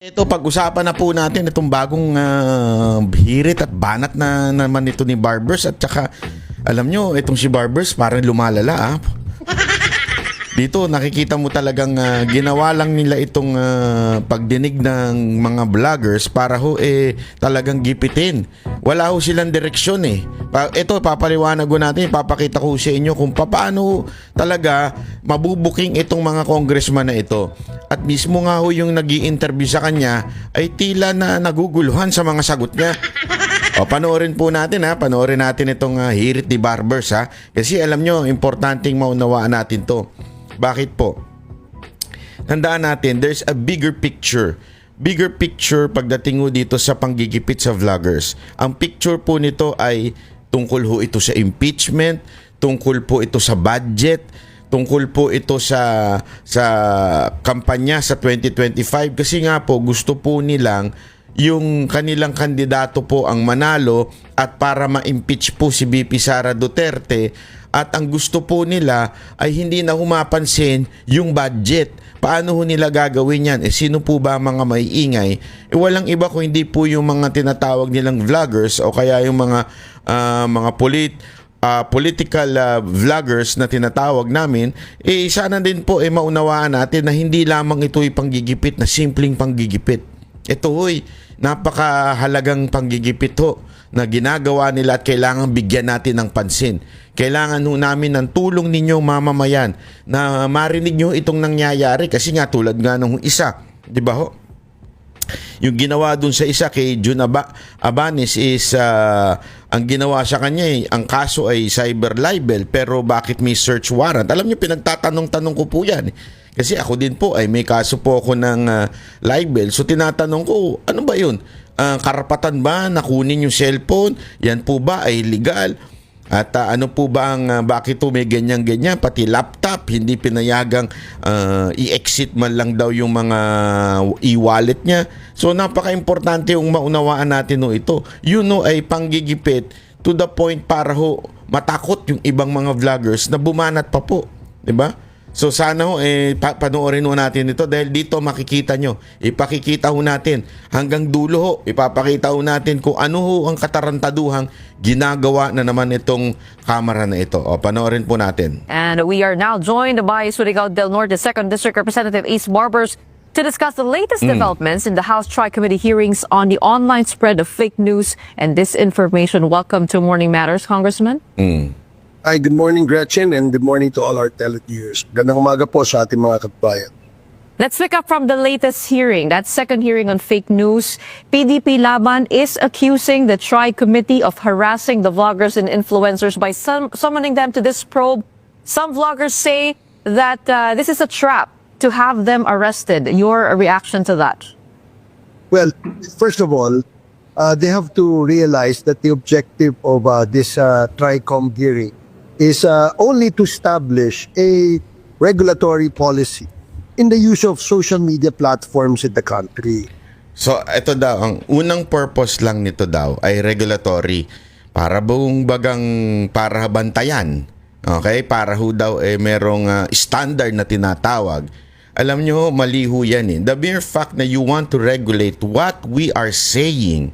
Ito, pag-usapan na po natin itong bagong hirit at banat na naman ito ni Barbers. At saka, alam nyo, itong si Barbers parang lumalala. Dito, nakikita mo talagang ginawa lang nila itong pagdinig ng mga vloggers para talagang gipitin. Wala ho silang direksyon eh. Ito, papaliwanag ko natin, papakita ko sa inyo kung paano talaga mabubuking itong mga congressman na ito. At mismo nga ho yung nag-i-interview sa kanya ay tila na naguguluhan sa mga sagot niya. O, panoorin po natin panoorin natin itong hirit ni Barbers Kasi alam nyo, importanteng maunawaan natin to. Bakit po? Tandaan natin, there's a bigger picture. Bigger picture pagdating ho dito sa panggigipit sa vloggers. Ang picture po nito ay tungkol ho ito sa impeachment, tungkol po ito sa budget, tungkol po ito sa kampanya sa 2025 kasi nga po gusto po nilang yung kanilang kandidato po ang manalo at para ma-impeach po si VP Sara Duterte. At ang gusto po nila ay hindi na humapansin yung budget. Paano ho nila gagawin yan? Sino po ba mga maiingay? Walang iba kung hindi po yung mga tinatawag nilang vloggers o kaya yung mga political vloggers na tinatawag namin. Sana din po maunawaan natin na hindi lamang ito'y panggigipit na simpleng panggigipit. Ito ho'y napakahalagang panggigipit ho na ginagawa nila at kailangan bigyan natin ng pansin. Kailangan ho namin ng tulong ninyo mamamayan na marinig nyo itong nangyayari kasi nga tulad nga nung isa, di ba ho? Yung ginawa dun sa isa kay Jun Abanis is ang ginawa sa kanya ang kaso ay cyber libel pero bakit may search warrant? Alam niyo pinagtatanong-tanong ko po yan. Kasi ako din po ay may kaso po ako ng libel. So tinatanong ko, ano ba yun? Karapatan ba na kunin yung cellphone? Yan po ba ay legal? At ano po ba ang bakit may ganyan-ganyan? Pati laptop, hindi pinayagang i-exit man lang daw yung mga e-wallet niya. So napaka-importante yung maunawaan natin ito. Yun ay panggigipit to the point para matakot yung ibang mga vloggers na bumanat pa po. Diba? So sana panoorin ho natin ito dahil dito makikita nyo, ipakikita ho natin hanggang dulo ipapakita ho natin kung ano ho ang katarantaduhang ginagawa na naman itong kamera na ito. O, panoorin po natin. And we are now joined by Surigao del Norte 2nd District Representative Ace Barbers to discuss the latest developments in the House Tri-Committee hearings on the online spread of fake news and disinformation. Welcome to Morning Matters, Congressman. Hi, good morning Gretchen and good morning to all our televiewers. Gandang umaga po sa ating mga kababayan. Let's pick up from the latest hearing, that second hearing on fake news. PDP Laban is accusing the Tri-Committee of harassing the vloggers and influencers by summoning them to this probe. Some vloggers say that this is a trap to have them arrested. Your reaction to that? Well, first of all, they have to realize that the objective of this Tri-Com hearing is only to establish a regulatory policy in the use of social media platforms in the country. So ito daw, ang unang purpose lang nito daw ay regulatory para para bantayan. Okay? Para ho daw merong standard na tinatawag. Alam nyo, mali ho yan The mere fact na you want to regulate what we are saying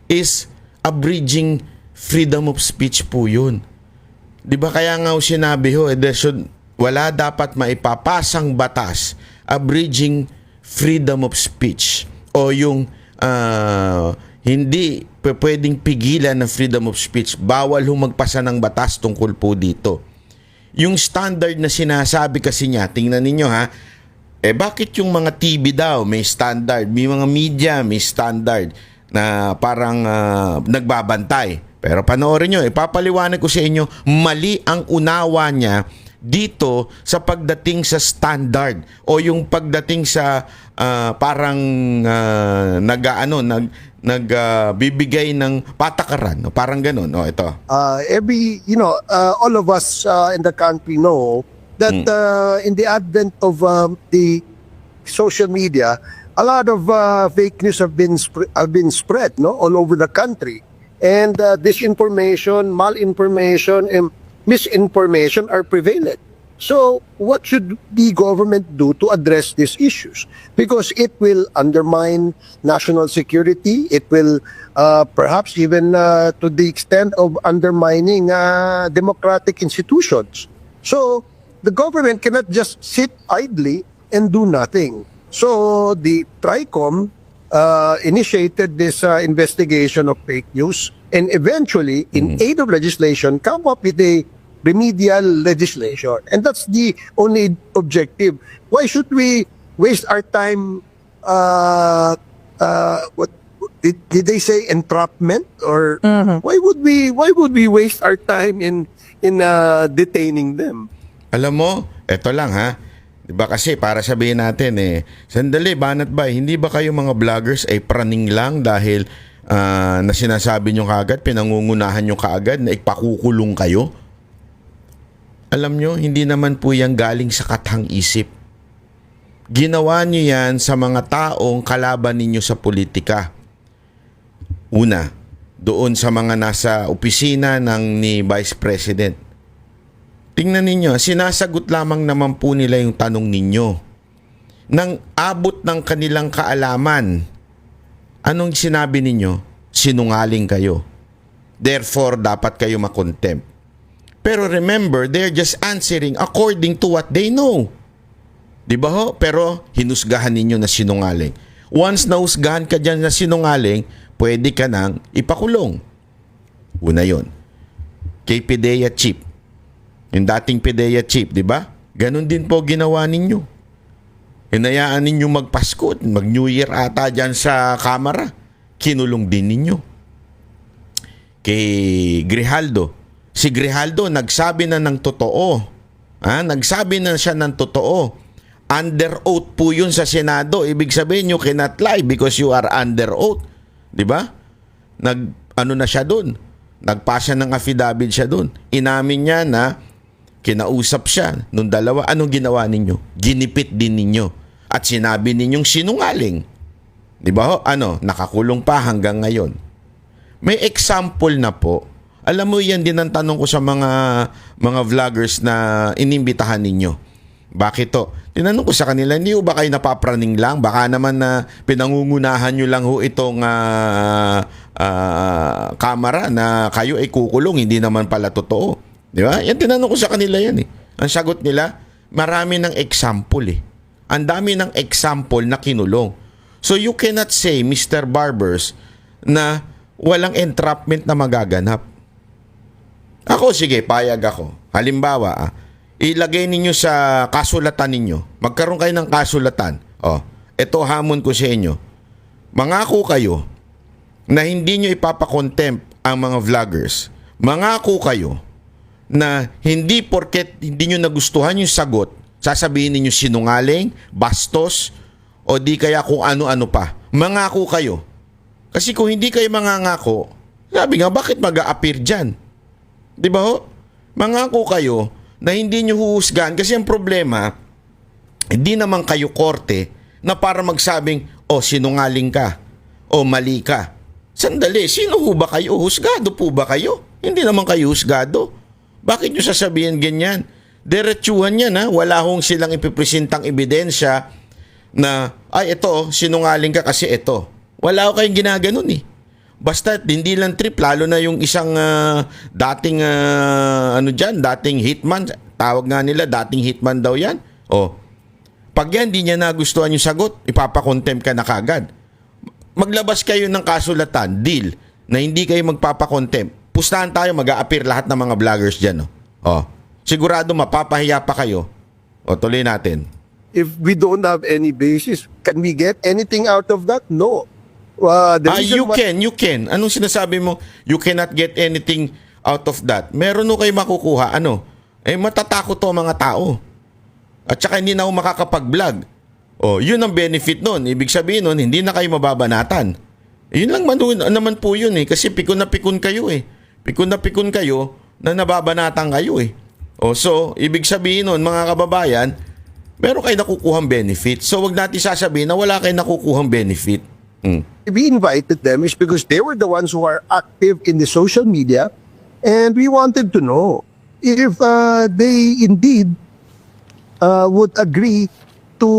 is abridging freedom of speech po yun. Di ba kaya nga sinabi wala dapat maipapasang batas abridging freedom of speech o yung hindi pwedeng pigilan ng freedom of speech. Bawal magpasa ng batas tungkol po dito. Yung standard na sinasabi kasi niya, tingnan ninyo bakit yung mga TV daw may standard, may mga media may standard na parang nagbabantay. Pero panoorin nyo, ipapaliwanag ko sa inyo, mali ang unawa niya dito sa pagdating sa standard o yung pagdating sa nagbibigay ng patakaran, parang ganun. Ito. All of us in the country know that in the advent of the social media, a lot of fake news have been spread all over the country. And disinformation, malinformation, and misinformation are prevalent. So, what should the government do to address these issues? Because it will undermine national security. It will perhaps even to the extent of undermining democratic institutions. So, the government cannot just sit idly and do nothing. So, the TRICOM initiated this investigation of fake news and eventually, in aid of legislation, come up with a remedial legislation. And that's the only objective. Why should we waste our time, what did they say, entrapment? Or why would we waste our time in detaining them? Alam mo, eto lang ha. Diba kasi para sabihin natin sandali, banat ba, hindi ba kayo mga vloggers ay praning lang dahil na sinasabi nyo kaagad, pinangungunahan nyo kaagad na ipakukulong kayo? Alam nyo, hindi naman po yan galing sa kathang isip. Ginawa nyo yan sa mga taong kalaban ninyo sa politika. Una, doon sa mga nasa opisina ni Vice President. Tingnan ninyo, sinasagot lamang naman po nila yung tanong ninyo. Nang abot ng kanilang kaalaman, anong sinabi ninyo? Sinungaling kayo. Therefore, dapat kayo makontempt. Pero remember, they're just answering according to what they know. Di ba ho? Pero hinusgahan ninyo na sinungaling. Once nahusgahan ka dyan na sinungaling, pwede ka nang ipakulong. Una yon. Kay PIDEA Chief. Yung dating PIDEA Chief, di ba? Ganon din po ginawa ninyo. Hinayaan ninyo magpasko, mag-New Year ata dyan sa kamera. Kinulong din ninyo. Kay Grijaldo. Si Grijaldo nagsabi na ng totoo. Nagsabi na siya ng totoo. Under oath po yun sa Senado. Ibig sabihin you cannot lie because you are under oath. Di ba? Ano na siya dun? Nagpasa ng affidavit siya dun. Inamin niya na kinausap siya nung dalawa. Anong ginawa ninyo? Ginipit din ninyo. At sinabi ninyong sinungaling. Di ba ho? Nakakulong pa hanggang ngayon. May example na po. Alam mo, yan din ang tanong ko sa mga vloggers na inimbitahan ninyo. Bakit to? Tinanong ko sa kanila, hindi ba kayo napapraning lang? Baka naman na pinangungunahan nyo lang ho itong kamera na kayo ay kukulong, hindi naman pala totoo. Di ba? Yan tinanong ko sa kanila yan . Ang sagot nila, marami ng example . Ang dami ng example na kinulong. So you cannot say, Mr. Barbers, na walang entrapment na magaganap. Ako, sige, payag ako. Halimbawa, ilagay ninyo sa kasulatan ninyo. Magkaroon kayo ng kasulatan. Ito hamon ko sa inyo. Mangako kayo na hindi nyo ipapakontempt ang mga vloggers. Mangako kayo na hindi porket hindi nyo nagustuhan yung sagot, sasabihin ninyo sinungaling, bastos, o di kaya kung ano-ano pa. Mangako kayo. Kasi kung hindi kayo mangangako, sabi nga, bakit mag-a-appear dyan? Di ba ho? Mangako kayo na hindi nyo huhusgahan kasi ang problema, hindi naman kayo korte na para magsabing, sinungaling ka, mali ka. Sandali, sino ho ba kayo? Husgado po ba kayo? Hindi naman kayo husgado. Bakit nyo sasabihin ganyan? Diretsuhan yan wala hong silang ipipresentang ebidensya na, ito, sinungaling ka kasi ito. Wala ho kayong ginaganon Basta hindi lang trip, lalo na yung isang dating dating hitman, tawag nga nila dating hitman daw yan. Pag yan di niya nagustuhan yung sagot, ipapakontempt ka na kagad. Maglabas kayo ng kasulatan, deal, na hindi kayo magpapakontempt. Pustahan tayo, mag-a-appear lahat ng mga vloggers dyan. Sigurado mapapahiya pa kayo. Tuloy natin. If we don't have any basis, can we get anything out of that? No. You can. Anong sinasabi mo? You cannot get anything out of that. Meron kayo makukuha. Matatakot to mga tao. At saka hindi na ako makakapag-vlog. Yun ang benefit nun. Ibig sabihin nun, hindi na kayo mababanatan. Yun lang naman po yun Kasi pikon na pikon kayo Pikon na pikon kayo na nababanatan kayo So, ibig sabihin nun, mga kababayan, meron kayo nakukuhang benefit. So, wag natin sasabihin na wala kayo nakukuhang benefit. We invited them is because they were the ones who are active in the social media, and we wanted to know if they indeed would agree to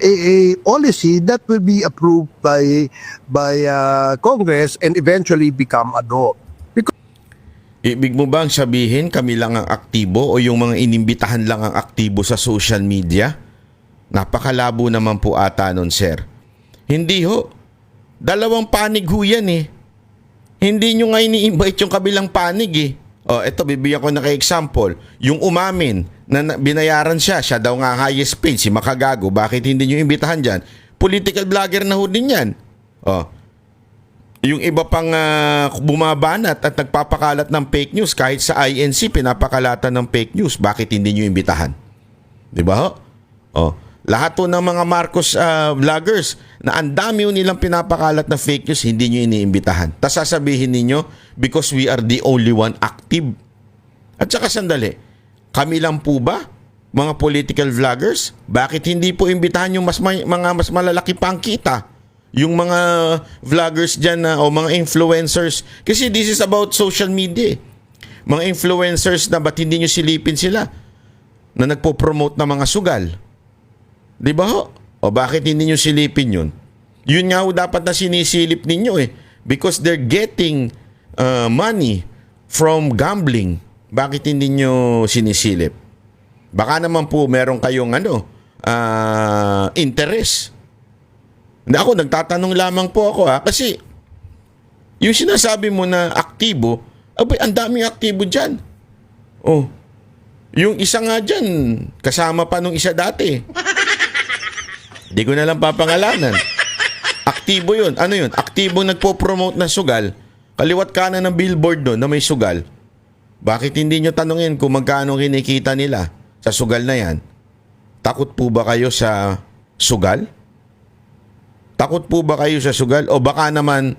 a policy that will be approved by Congress and eventually become a law. Because Ibig mo bang sabihin kami lang ang aktibo o yung mga inimbitahan lang ang aktibo sa social media? Napakalabo naman po ata nun, sir. Hindi ho. Dalawang panig ho yan eh. Hindi nyo nga ini-invite yung kabilang panig eh. O, eto, bibigyan ko na kay example. Yung umamin na binayaran siya, siya daw nga highest paid, si Makagago. Bakit hindi nyo imbitahan dyan? Political vlogger na ho din yan. O, yung iba pang bumabanat at nagpapakalat ng fake news, kahit sa INC, pinapakalatan ng fake news. Bakit hindi nyo imbitahan? Di ba ho? O, lahat po ng mga Marcos vloggers na ang dami nilang pinapakalat na fake news, hindi nyo iniimbitahan. Tapos sasabihin ninyo, because we are the only one active. At saka sandali, kami lang po ba, mga political vloggers? Bakit hindi po imbitahan yung mga mas malalaki pang kita? Yung mga vloggers dyan o mga influencers. Kasi this is about social media. Mga influencers na ba't hindi nyo silipin sila na nagpo-promote ng mga sugal? Di ba ho? O bakit hindi nyo silipin yun? Yun nga ho dapat na sinisilip ninyo eh. Because they're getting money from gambling. Bakit hindi nyo sinisilip? Baka naman po meron kayong interest. Ako, nagtatanong lamang po ako kasi yung sinasabi mo na aktibo, abay, ang daming aktibo dyan. Oh, yung isa nga dyan, kasama pa nung isa dati. Di ko na lang papangalanan. Aktibo yun. Ano yun? Aktibo nagpo-promote ng sugal. Kaliwat kanan ng billboard doon na may sugal. Bakit hindi nyo tanungin kung magkano kinikita nila sa sugal na yan? Takot po ba kayo sa sugal? Takot po ba kayo sa sugal? O baka naman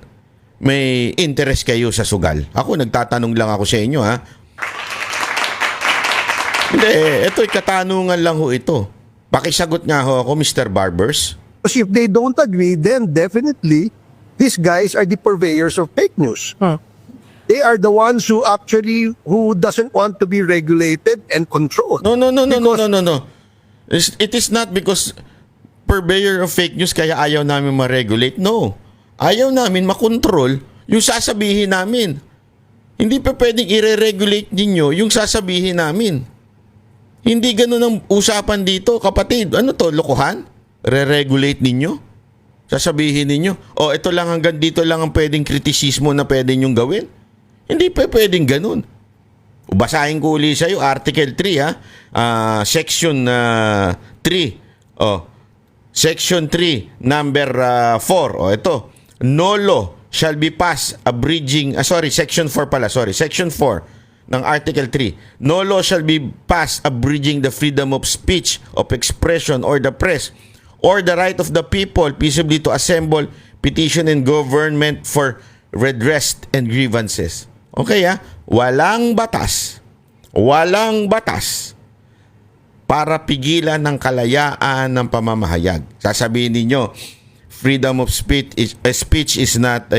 may interest kayo sa sugal? Ako, nagtatanong lang ako sa inyo, ha? Hindi, ito'y katanungan lang ho ito. Pakisagot nga ho ako, Mr. Barbers. if they don't agree, then definitely these guys are the purveyors of fake news. They are the ones who doesn't want to be regulated and controlled. No. It is not because purveyor of fake news kaya ayaw namin ma-regulate. No. Ayaw namin makontrol yung sasabihin namin. Hindi pa pwedeng i-regulate ninyo yung sasabihin namin. Hindi ganun ang usapan dito, kapatid. Ano to, lokohan? Re-regulate ninyo? Sasabihin ninyo, ito lang hanggang dito lang ang pwedeng kritisismo na pwede nyong gawin. Hindi pa pwedeng ganun. Basahin ko ulit sa'yo, Article 3, Section 3. Section 3, number 4. Ito. No law shall be passed abridging, Section 4 pala, Section 4 ng Article 3. No law shall be passed abridging the freedom of speech, of expression, or the press, or the right of the people peaceably to assemble, petition, and government for redress and grievances. Okay, walang batas para pigilan ng kalayaan ng pamamahayag. Sasabihin ninyo, freedom of speech is not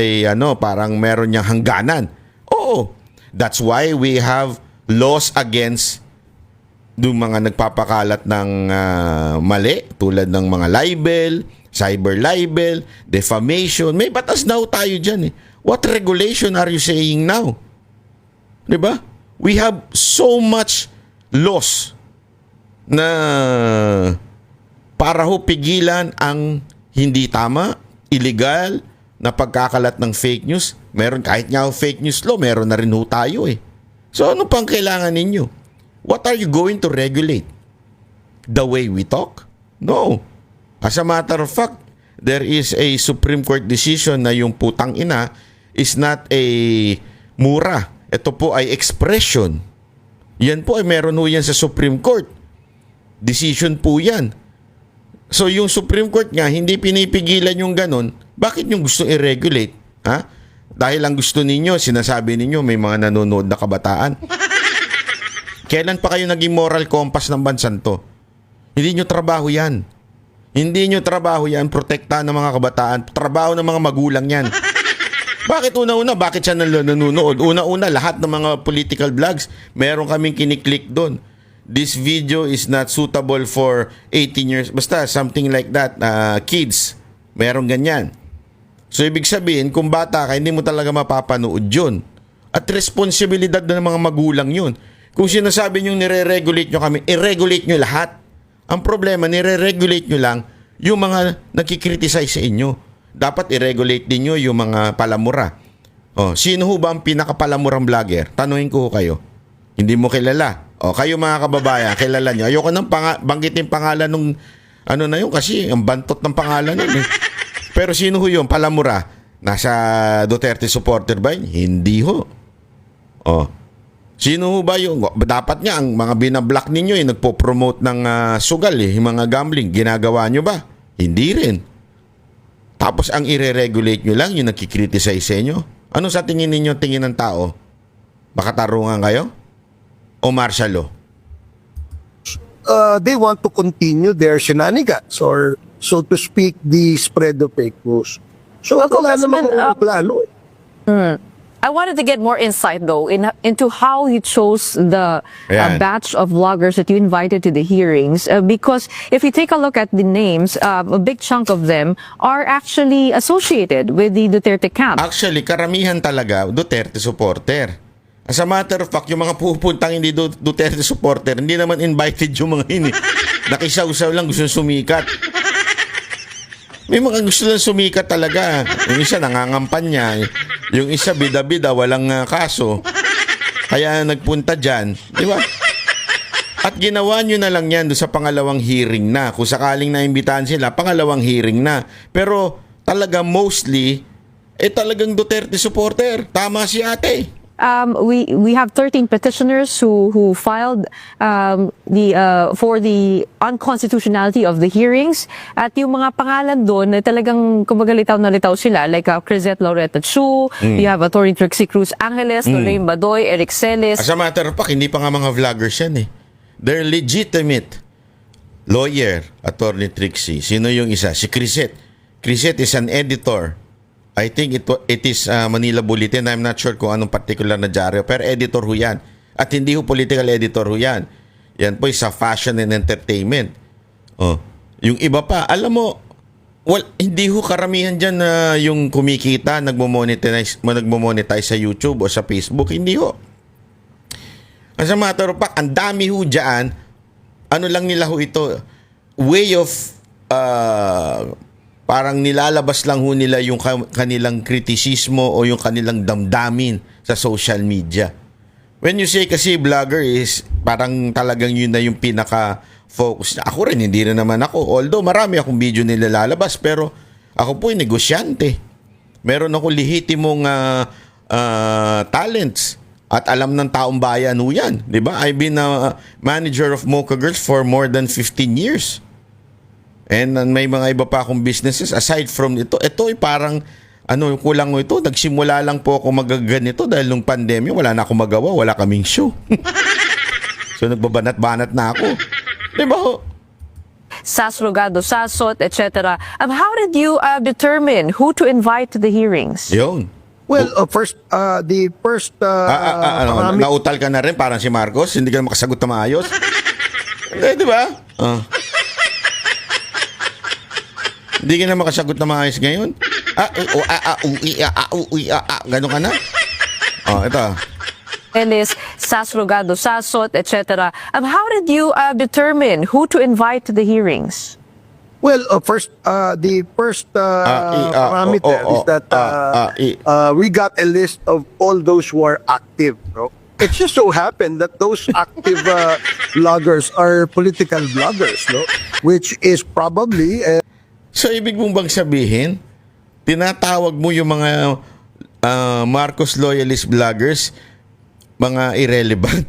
parang meron niyang hangganan. Oo. That's why we have laws against yung mga nagpapakalat ng mali, tulad ng mga libel, cyber libel, defamation. May batas na tayo dyan eh. What regulation are you saying now? Diba? We have so much laws na para ho pigilan ang hindi tama, illegal na pagkakalat ng fake news. Meron kahit nga fake news law, meron na rin ho tayo eh. So ano pang kailangan ninyo? What are you going to regulate? The way we talk? No. As a matter of fact, there is a Supreme Court decision na yung putang ina is not a mura. Ito po ay expression. Yan po ay meron ho yan sa Supreme Court. Decision po yan. So yung Supreme Court nga, hindi pinipigilan yung ganon. Bakit yung gusto i-regulate? Dahil ang gusto ninyo, sinasabi ninyo may mga nanonood na kabataan. Kailan pa kayo naging moral compass ng bansang to? Hindi nyo trabaho yan. Hindi nyo trabaho yan, protektahan ng mga kabataan. Trabaho ng mga magulang yan. Bakit una-una? Bakit siya nanonood? Una-una, lahat ng mga political blogs, meron kaming kiniklik doon. this video is not suitable for 18 years. Basta, something like that. Kids, merong ganyan. So, ibig sabihin, kung bata ka, hindi mo talaga mapapanood yun. At responsibilidad na ng mga magulang yun. Kung sinasabi nyo nire-regulate nyo kami, i-regulate nyo lahat. Ang problema, nire-regulate nyo lang yung mga nagkikriticize sa inyo. Dapat i-regulate din nyo yung mga palamura. Sino ho ba ang pinakapalamurang vlogger? Tanungin ko kayo. Hindi mo kilala. Kayo mga kababayan, kilala nyo. Ayoko nang banggitin pangalan nung ano na yun kasi ang bantot ng pangalan nun eh. Pero sino ho yun? Palamura. Nasa Duterte supporter ba yun? Hindi ho. Sino ho ba yung dapat nga ang mga binablock ninyo nagpo-promote ng sugal yung mga gambling, ginagawa nyo ba? Hindi rin. Tapos ang ire-regulate nyo lang yung nagkikriticize sa inyo. Ano sa tingin ninyo tingin ng tao? Makatarungan kayo? O martial law? They want to continue their shenanigans or, so to speak, the spread of fake news. So, wala namang plano eh. I wanted to get more insight though into how you chose the Ayan. batch of vloggers that you invited to the hearings because if you take a look at the names, a big chunk of them are actually associated with the Duterte camp. Actually, karamihan talaga Duterte supporter. As a matter of fact, yung mga pupuntang hindi Duterte supporter, hindi naman invited yung mga ini. Nakisaw-saw lang, gusto sumikat. May mga gusto lang sumikat talaga. Yung isa nangangampanya. Yung isa bida-bida, walang kaso. Kaya nagpunta dyan. Di ba? At ginawa nyo na lang yan doon sa pangalawang hearing na. Kung sakaling naimbitahan sila, pangalawang hearing na. Pero talaga mostly, talagang Duterte supporter. Tama si ate. We have 13 petitioners who filed for the unconstitutionality of the hearings at yung mga pangalan doon talagang kumbaga litaw na litaw sila like Crisette Laureta Chu, you have Attorney Trixie Cruz Angeles, Lorraine Badoy, Eric Celes. As a matter of fact, hindi pa nga mga vloggers yan eh. They're legitimate lawyer, Attorney Trixie. Sino yung isa? Si Crisette. Crisette is an editor. I think it is Manila Bulletin. I'm not sure kung anong particular na dyaryo. Pero editor ho yan. At hindi ho political editor ho yan. Yan po sa fashion and entertainment. Yung iba pa, alam mo, hindi ho karamihan dyan na yung kumikita, nagmo-monetize sa YouTube o sa Facebook. Hindi ho. As a matter of fact, ang dami ho dyan, ano lang nila ho ito, way of parang nilalabas lang ho nila yung kanilang kritisismo o yung kanilang damdamin sa social media. When you say kasi vlogger is parang talagang yun na yung pinaka-focus. Ako rin, hindi rin naman ako. Although marami akong video nilalabas pero ako po yung negosyante. Meron ako lehitimong talents at alam ng taong bayan ho yan. Diba? I've been a manager of Mocha Girls for more than 15 years. And may mga iba pa akong businesses aside from ito. Ito ay parang kulang mo ito. Nagsimula lang po ako magaganito dahil nung pandemya wala na akong magawa, wala kaming show. So nagbabanat-banat na ako. Diba ho? Sas Rogado, Sasot, etc. How did you determine who to invite to the hearings? Yun. Well, first, Nautal ka na rin parang si Marcos. Hindi ka na makasagot na maayos. Diba? Hindi ka na makasagot na maayos ngayon? Gano'n ka na? Ito. Ellis, Sas Rogado, Sasot, etc. How did you determine who to invite to the hearings? Well, the first parameter is that we got a list of all those who are active. No? It just so happened that those active vloggers are political vloggers, no? Which is probably... So, ibig mong bang sabihin, tinatawag mo yung mga Marcos loyalist vloggers, mga irrelevant?